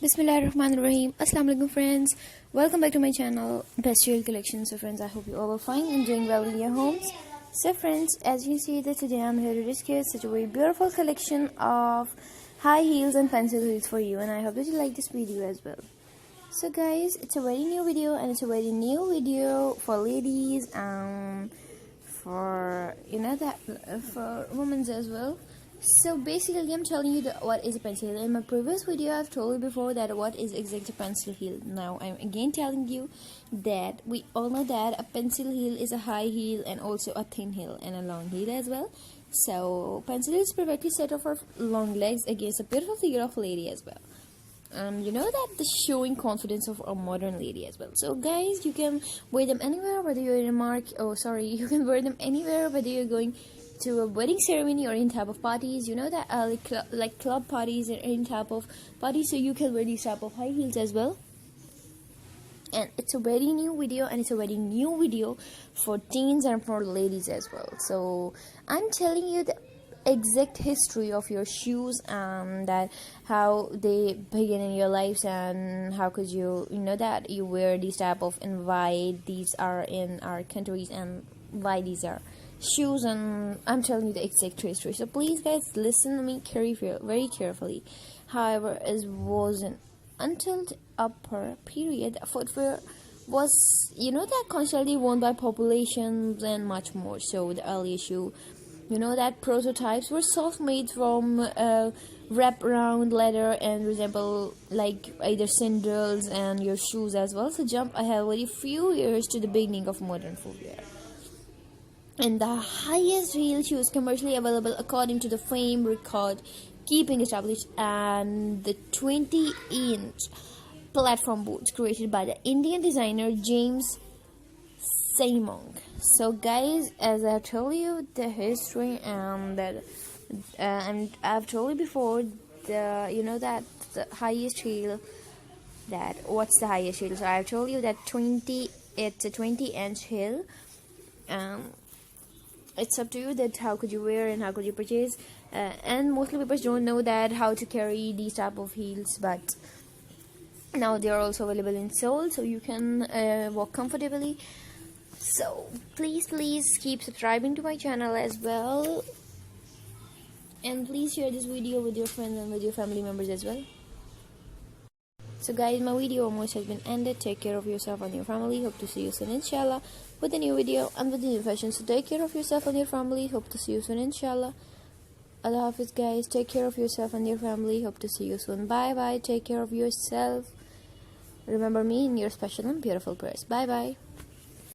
Bismillahirrahmanirrahim. Assalamu alaikum friends. Welcome back to my channel, Best Trail Collection. So friends, I hope you all are fine and doing well in your homes. So friends, as you see that today I'm here to discuss such a very beautiful collection of high heels and pencil heels for you, and I hope that you like this video as well. So guys, it's a very new video, and it's a very new video for ladies for for women as well. So basically I'm telling you what is a pencil heel. In my previous video I've told you before that what is exactly a pencil heel. Now I'm again telling you that we all know that a pencil heel is a high heel and also a thin heel and a long heel as well. So pencil heel is perfectly set up for long legs against a beautiful figure of a lady as well. You know that the showing confidence of a modern lady as well. So guys, you can wear them anywhere, whether you're in a you can wear them anywhere, whether you're going to a wedding ceremony or any type of parties. You know that like club parties or any type of parties, so you can wear these type of high heels as well. And it's a very new video, and it's a very new video for teens and for ladies as well. So I'm telling you the exact history of your shoes and that how they begin in your lives, and how could you know that you wear these type of, and why these are in our countries, and why these are shoes, and I'm telling you the exact history. So please guys, listen to me very carefully. However, it wasn't until the upper period footwear was that constantly worn by populations and much more. So the early shoe, that prototypes were soft made from wrap around leather and resemble like either sandals and your shoes as well. So jump ahead very few years to the beginning of modern footwear. And the highest heel shoes commercially available according to the frame record keeping established, and the 20-inch platform boots created by the Indian designer James Simong. So guys, as I told you the history, and I've told you before that the highest heel, that what's the highest heel. So I've told you that it's a 20-inch heel. It's up to you that how could you wear and how could you purchase, and mostly people don't know that how to carry these type of heels, but now they are also available in Seoul, so you can walk comfortably. So please keep subscribing to my channel as well, and please share this video with your friends and with your family members as well. So guys, my video almost has been ended. Take care of yourself and your family. Hope to see you soon inshallah with a new video and with a new fashion. So take care of yourself and your family. Hope to see you soon inshallah. Allah Hafiz guys. Take care of yourself and your family. Hope to see you soon. Bye bye. Take care of yourself. Remember me in your special and beautiful prayers. Bye bye.